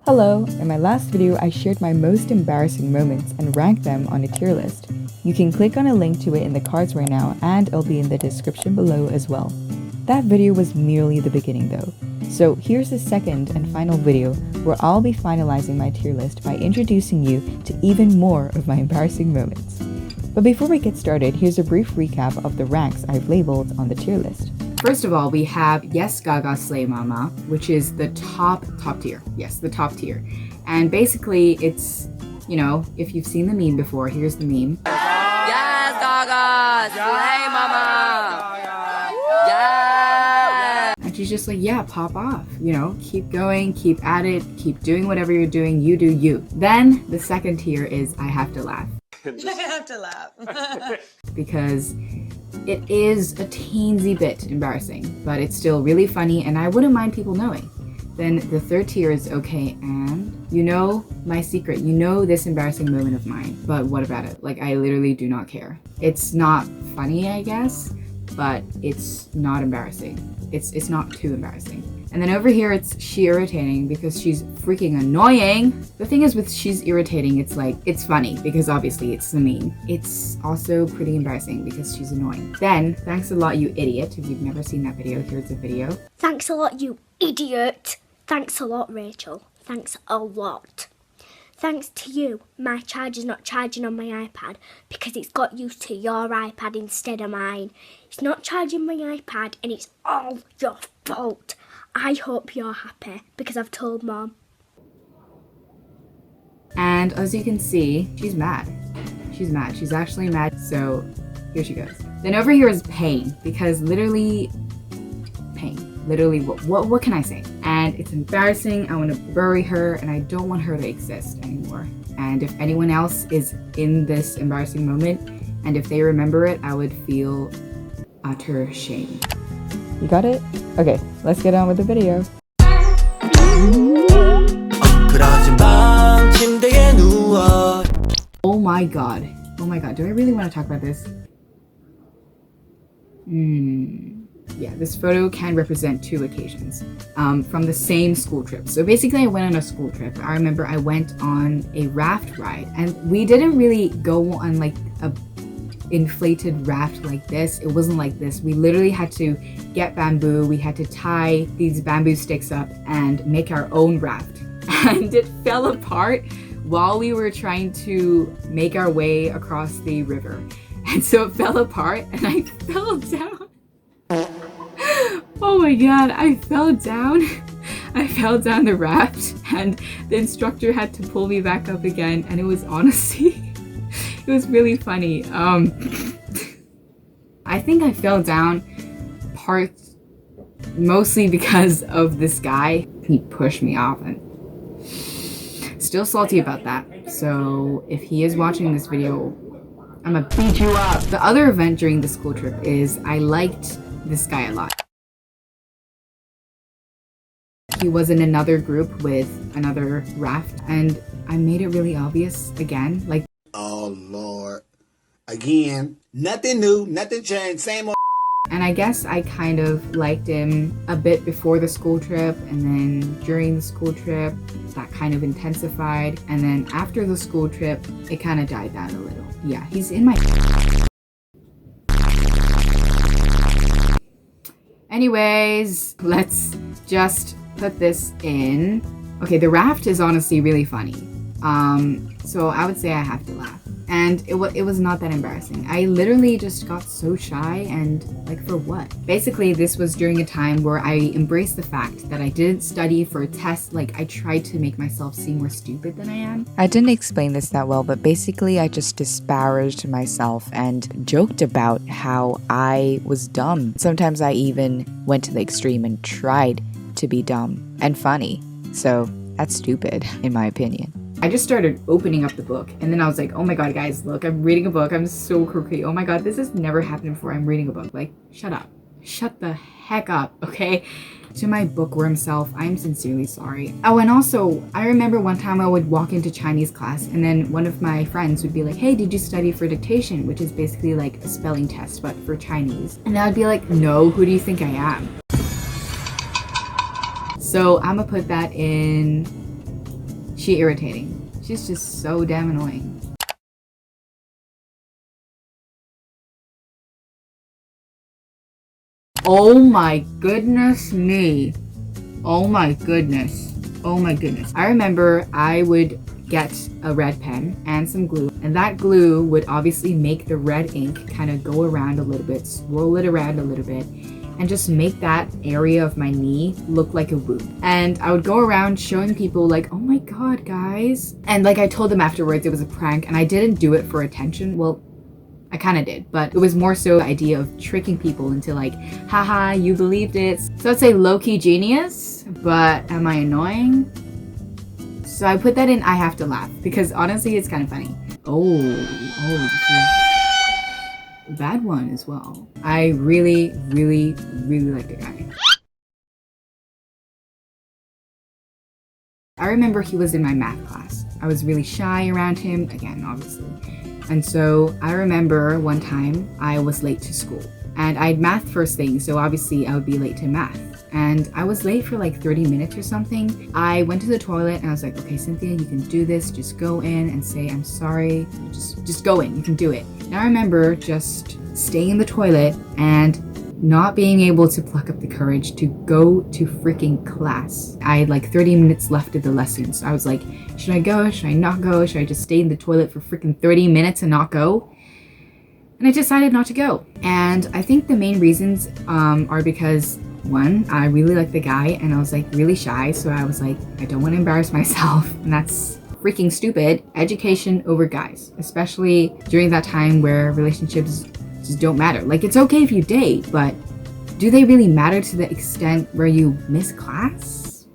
Hello! In my last video, I shared my most embarrassing moments and ranked them on a tier list. You can click on a link to it in the cards right now, and it'll be in the description below as well. That video was merely the beginning though. So here's the second and final video where I'll be finalizing my tier list by introducing you to even more of my embarrassing moments. But before we get started, here's a brief recap of the ranks I've labeled on the tier list. First of all, we have Yes Gaga Slay Mama, which is the top tier. Yes, the top tier. And basically it's, you know, if you've seen the meme before, here's the meme. Yes, Gaga! Slay Mama! Yeah! And she's just like, yeah, pop off. You know, keep going, keep at it, keep doing whatever you're doing, you do you. Then the second tier is I have to laugh. I have to laugh. Because it is a teensy bit embarrassing, but it's still really funny and I wouldn't mind people knowing. Then the third tier is okay, and you know my secret, you know this embarrassing moment of mine, but what about it? Like, I literally do not care. It's not funny, I guess, but it's not embarrassing. It's not too embarrassing. And then over here, it's she irritating because she's freaking annoying. The thing is with she's irritating, it's like, it's funny because obviously it's the meme. It's also pretty embarrassing because she's annoying. Then, thanks a lot, you idiot. If you've never seen that video, here's the video. Thanks a lot, you idiot. Thanks a lot, Rachel. Thanks a lot. Thanks to you, my charger's not charging on my iPad because it's got used to your iPad instead of mine. It's not charging my iPad and it's all your fault. I hope you're happy because I've told Mom. And as you can see, she's mad. She's mad. She's actually mad. So here she goes. Then over here is pain, because literally pain. Literally, what can I say? And it's embarrassing. I want to bury her and I don't want her to exist anymore. And if anyone else is in this embarrassing moment and if they remember it, I would feel utter shame. You got it? Okay, let's get on with the video. Oh my god. Oh my god. Do I really want to talk about this? Yeah, this photo can represent two occasions from the same school trip. So basically I went on a school trip. I remember I went on a raft ride and we didn't really go on like a inflated raft like this. It wasn't like this. We literally had to get bamboo. We had to tie these bamboo sticks up and make our own raft. And it fell apart while we were trying to make our way across the river. And so it fell apart and I fell down. Oh my god, I fell down. I fell down the raft and the instructor had to pull me back up again, and it was honestly, it was really funny. I think I fell down mostly because of this guy. He pushed me off and still salty about that. So if he is watching this video, I'm gonna beat you up. The other event during the school trip is I liked this guy a lot. He was in another group with another raft and I made it really obvious again, like, oh Lord, again, nothing new, nothing changed, same old. And I guess I kind of liked him a bit before the school trip, and then during the school trip that kind of intensified, and then after the school trip it kind of died down a little. Yeah, he's in my anyways, let's just put this in. Okay, the raft is honestly really funny. So I would say I have to laugh. And it was not that embarrassing. I literally just got so shy and like, for what? Basically, this was during a time where I embraced the fact that I didn't study for a test. Like, I tried to make myself seem more stupid than I am. I didn't explain this that well, but basically I just disparaged myself and joked about how I was dumb. Sometimes I even went to the extreme and tried to be dumb and funny. So that's stupid, in my opinion. I just started opening up the book and then I was like, oh my god guys, look, I'm reading a book. I'm so crooked. Oh my god, this has never happened before. I'm reading a book. Like, shut up. Shut the heck up, okay? To my bookworm self, I'm sincerely sorry. Oh, and also, I remember one time I would walk into Chinese class and then one of my friends would be like, hey, did you study for dictation? Which is basically like a spelling test, but for Chinese. And I'd be like, no, who do you think I am? So I'm gonna put that in she irritating. She's just so damn annoying. Oh my goodness me. Oh my goodness. Oh my goodness. I remember I would get a red pen and some glue, and that glue would obviously make the red ink kind of go around a little bit, swirl it around a little bit, and just make that area of my knee look like a wound. And I would go around showing people like, oh my god, guys. And like I told them afterwards it was a prank, and I didn't do it for attention. Well, I kind of did, but it was more so the idea of tricking people into like, haha, you believed it. So I'd say low-key genius, but am I annoying? So I put that in I have to laugh, because honestly it's kind of funny. Oh, this is a bad one as well. I really like the guy. I remember he was in my math class. I was really shy around him, again, obviously. And so I remember one time I was late to school, and I had math first thing, so obviously I would be late to math. And I was late for like 30 minutes or something. I went to the toilet and I was like, okay, Cynthia, you can do this. Just go in and say, I'm sorry. Just go in, you can do it. And I remember just staying in the toilet and not being able to pluck up the courage to go to freaking class. I had like 30 minutes left of the lesson. So I was like, should I go? Should I not go? Should I just stay in the toilet for freaking 30 minutes and not go? And I decided not to go. And I think the main reasons are because, one, I really like the guy and I was like really shy. So I was like, I don't want to embarrass myself. And that's freaking stupid. Education over guys, especially during that time where relationships just don't matter. Like, it's okay if you date, but do they really matter to the extent where you miss class?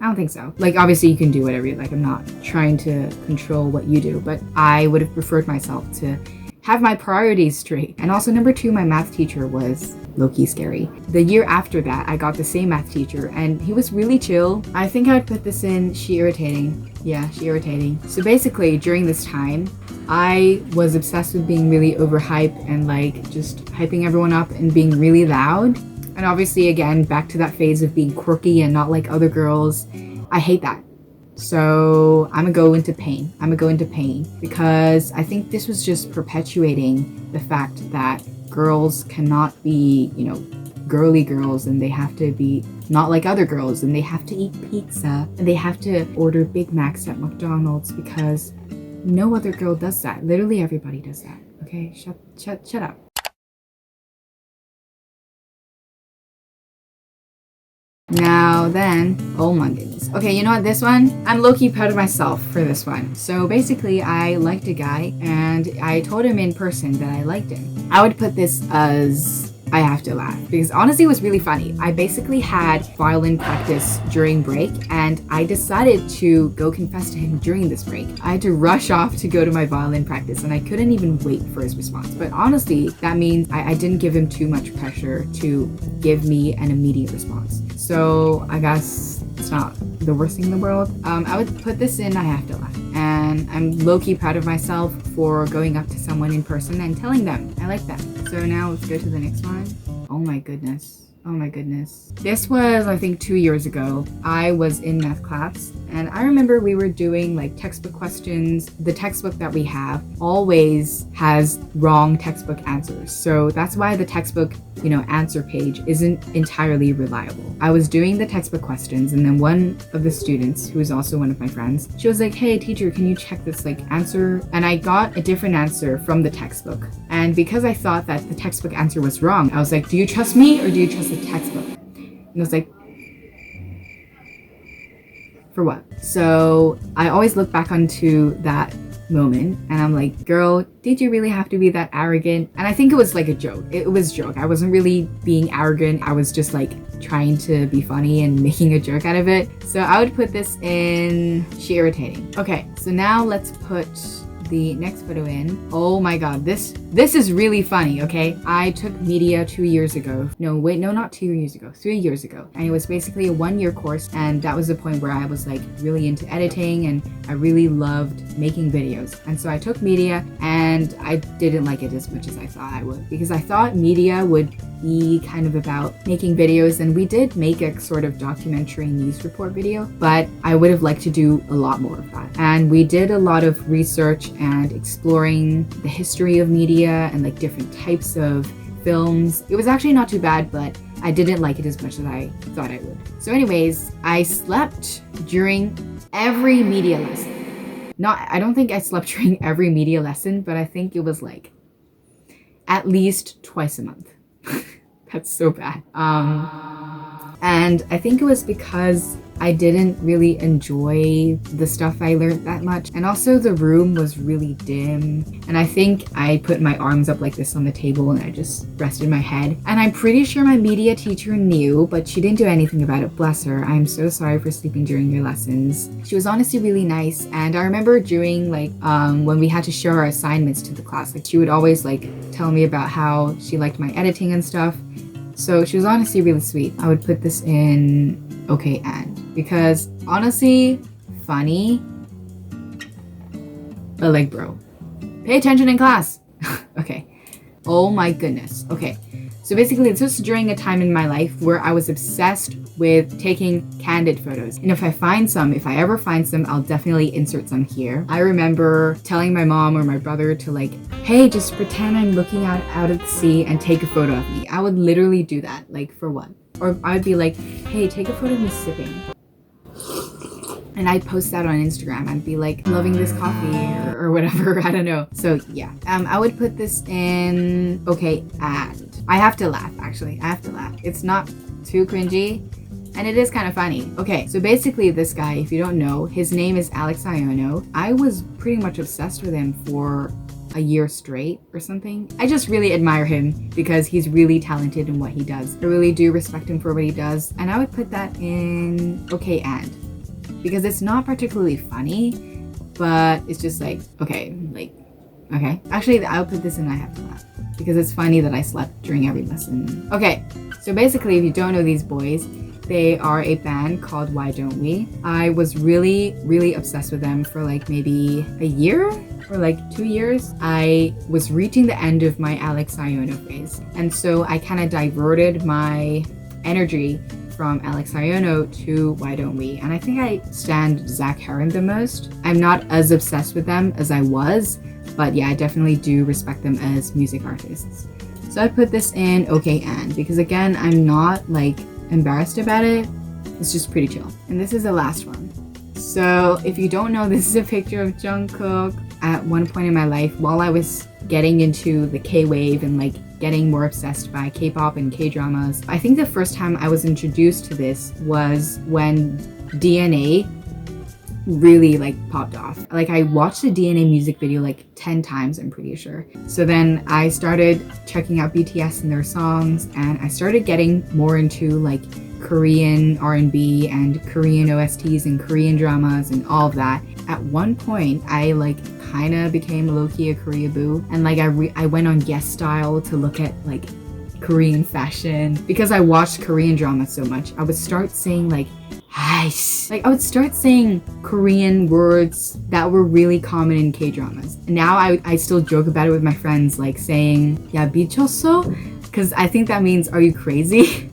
I don't think so. Like, obviously you can do whatever you like. I'm not trying to control what you do, but I would have preferred myself to have my priorities straight. And also, number two, my math teacher was low-key scary. The year after that, I got the same math teacher and he was really chill. I think I would put this in she irritating. Yeah, she irritating. So basically, during this time, I was obsessed with being really overhyped and like just hyping everyone up and being really loud. And obviously, again, back to that phase of being quirky and not like other girls. I hate that. So I'm gonna go into pain. Because I think this was just perpetuating the fact that girls cannot be, you know, girly girls, and they have to be not like other girls, and they have to eat pizza, and they have to order Big Macs at McDonald's, because no other girl does that. Literally everybody does that. Okay, shut up. Now then, oh my goodness. Okay, you know what, this one? I'm low-key proud of myself for this one. So basically, I liked a guy, and I told him in person that I liked him. I would put this as I have to laugh, because honestly it was really funny. I basically had violin practice during break, and I decided to go confess to him during this break. I had to rush off to go to my violin practice, and I couldn't even wait for his response. But honestly, that means I didn't give him too much pressure to give me an immediate response. So I guess it's not the worst thing in the world. I would put this in I have to laugh. And I'm low-key proud of myself for going up to someone in person and telling them I like them. So now let's go to the next one. Oh my goodness. Oh my goodness. This was, I think, 2 years ago. I was in math class, and I remember we were doing like textbook questions. The textbook that we have always has wrong textbook answers. So that's why the textbook, you know, answer page isn't entirely reliable. I was doing the textbook questions, and then one of the students, who is also one of my friends, she was like, hey teacher, can you check this like answer? And I got a different answer from the textbook. And because I thought that the textbook answer was wrong, I was like, do you trust me or do you trust the textbook? And I was like, for what? So I always look back onto that moment and I'm like, girl, did you really have to be that arrogant? And I think it was like a joke. It was a joke. I wasn't really being arrogant. I was just like trying to be funny and making a joke out of it. So I would put this in she irritating. Okay, so now let's put the next photo in. Oh my god, this is really funny. Okay, I took media 2 years ago. No, wait, no, not 2 years ago, 3 years ago. And it was basically a 1-year course, and that was the point where I was like really into editing and I really loved making videos. And so I took media, and I didn't like it as much as I thought I would, because I thought media would, be kind of about making videos, and we did make a sort of documentary news report video, but I would have liked to do a lot more of that. And we did a lot of research and exploring the history of media and like different types of films. It was actually not too bad, but I didn't like it as much as I thought I would. So anyways, I slept during every media lesson. I don't think I slept during every media lesson, but I think it was like at least twice a month. That's so bad. And I think it was because I didn't really enjoy the stuff I learned that much. And also the room was really dim. And I think I put my arms up like this on the table and I just rested my head. And I'm pretty sure my media teacher knew, but she didn't do anything about it. Bless her. I'm so sorry for sleeping during your lessons. She was honestly really nice. And I remember during like, when we had to show our assignments to the class, like she would always like tell me about how she liked my editing and stuff. So she was honestly really sweet. I would put this in okay and, because honestly, funny, but like bro, pay attention in class. Okay. Oh my goodness. Okay. So basically this was during a time in my life where I was obsessed with taking candid photos. And if I ever find some, I'll definitely insert some here. I remember telling my mom or my brother to like, hey, just pretend I'm looking out at the sea and take a photo of me. I would literally do that, like for what? Or I'd be like, hey, take a photo of me sipping. And I'd post that on Instagram. I'd be like, loving this coffee or whatever. I don't know. So yeah, I would put this in okay and. I have to laugh, actually. I have to laugh. It's not too cringy and it is kind of funny. Okay, so basically this guy, if you don't know, his name is Alex Iono. I was pretty much obsessed with him for a year straight or something. I just really admire him because he's really talented in what he does. I really do respect him for what he does. And I would put that in okay and. Because it's not particularly funny, but it's just like, okay, like, okay. Actually, I'll put this in I have to laugh because it's funny that I slept during every lesson. Okay, so basically, if you don't know these boys, they are a band called Why Don't We? I was really, really obsessed with them for like maybe a year or like 2 years. I was reaching the end of my Alex Iono phase. And so I kind of diverted my energy from Alex Iono to Why Don't We? And I think I stand Zach Heron the most. I'm not as obsessed with them as I was, but yeah, I definitely do respect them as music artists. So I put this in okay and, because again, I'm not like embarrassed about it. It's just pretty chill. And this is the last one. So if you don't know, this is a picture of Jungkook at one point in my life while I was getting into the K-wave and like getting more obsessed by K-pop and K-dramas. I think the first time I was introduced to this was when DNA really like popped off. Like I watched the DNA music video like 10 times, I'm pretty sure. So then I started checking out BTS and their songs, and I started getting more into like Korean R&B and Korean OSTs and Korean dramas and all of that. At one point, I like kind of became low-key a Koreaboo, and like I went on Yes Style to look at like Korean fashion because I watched Korean dramas so much. I would start saying like "Heish." Like I would start saying Korean words that were really common in K-dramas. Now I still joke about it with my friends, like saying "Ya 미쳤어?" because I think that means "Are you crazy?"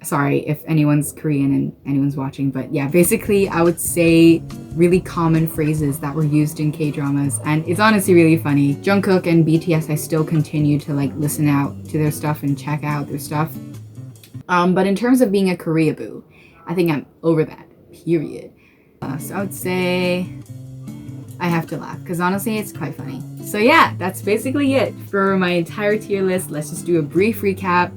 Sorry if anyone's Korean and anyone's watching, but yeah, basically I would say really common phrases that were used in K-dramas, and it's honestly really funny. Jungkook and BTS, I still continue to like listen out to their stuff and check out their stuff. But in terms of being a Koreaboo, I think I'm over that, period. So I would say I have to laugh, because honestly, it's quite funny. So yeah, that's basically it for my entire tier list. Let's just do a brief recap.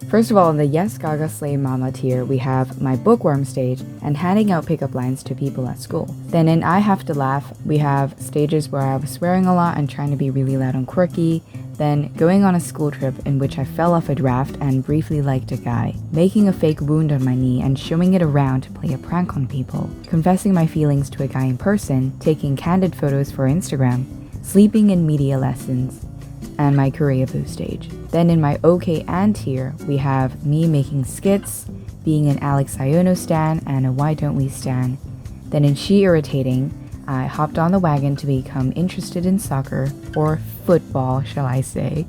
First of all, in the Yes Gaga Slay Mama tier, we have my bookworm stage and handing out pickup lines to people at school. Then in I Have to Laugh, we have stages where I was swearing a lot and trying to be really loud and quirky, then going on a school trip in which I fell off a draft and briefly liked a guy, making a fake wound on my knee and showing it around to play a prank on people, confessing my feelings to a guy in person, taking candid photos for Instagram, sleeping in media lessons, and my Koreaboo stage. Then in my OK and tier, we have me making skits, being an Alex Iono stan and a Why Don't We stan. Then in She Irritating, I hopped on the wagon to become interested in soccer, or football, shall I say.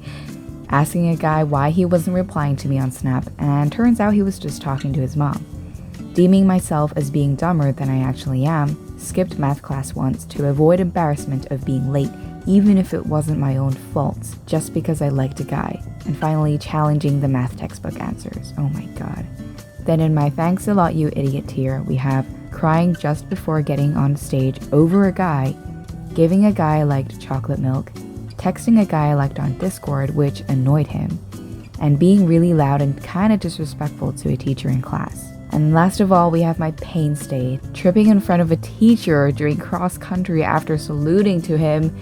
asking a guy why he wasn't replying to me on Snap, and turns out he was just talking to his mom. Deeming myself as being dumber than I actually am, skipped math class once to avoid embarrassment of being late, even if it wasn't my own fault, just because I liked a guy, and finally challenging the math textbook answers. Oh my god. Then in my thanks a lot you idiot tier, we have crying just before getting on stage over a guy, giving a guy I liked chocolate milk, texting a guy I liked on Discord, which annoyed him, and being really loud and kinda disrespectful to a teacher in class. And last of all, we have my pain state, tripping in front of a teacher during cross country after saluting to him.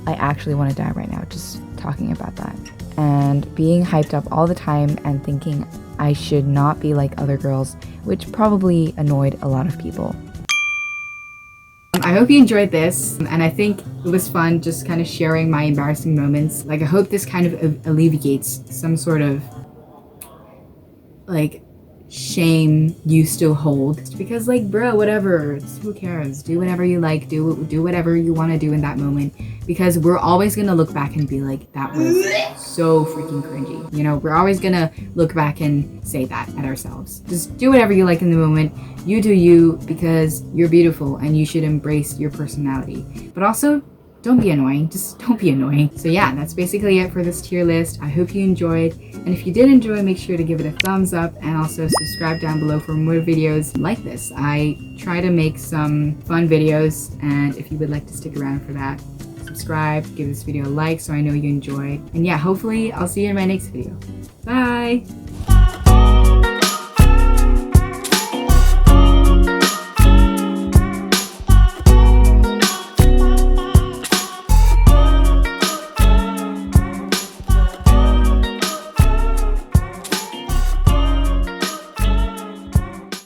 I actually want to die right now just talking about that. And being hyped up all the time and thinking I should not be like other girls, which probably annoyed a lot of people. I hope you enjoyed this, and I think it was fun just kind of sharing my embarrassing moments. Like, I hope this kind of alleviates some sort of like shame you still hold, because like, bro, whatever, who cares, do whatever you like, do whatever you want to do in that moment, because we're always gonna look back and be like, that was so freaking cringy, you know. We're always gonna look back and say that at ourselves. Just do whatever you like in the moment. You do you, because you're beautiful and you should embrace your personality, but also don't be annoying. Just don't be annoying. So yeah, that's basically it for this tier list. I hope you enjoyed. And if you did enjoy, make sure to give it a thumbs up and also subscribe down below for more videos like this. I try to make some fun videos, and if you would like to stick around for that, subscribe, give this video a like so I know you enjoyed. And yeah, hopefully I'll see you in my next video. Bye!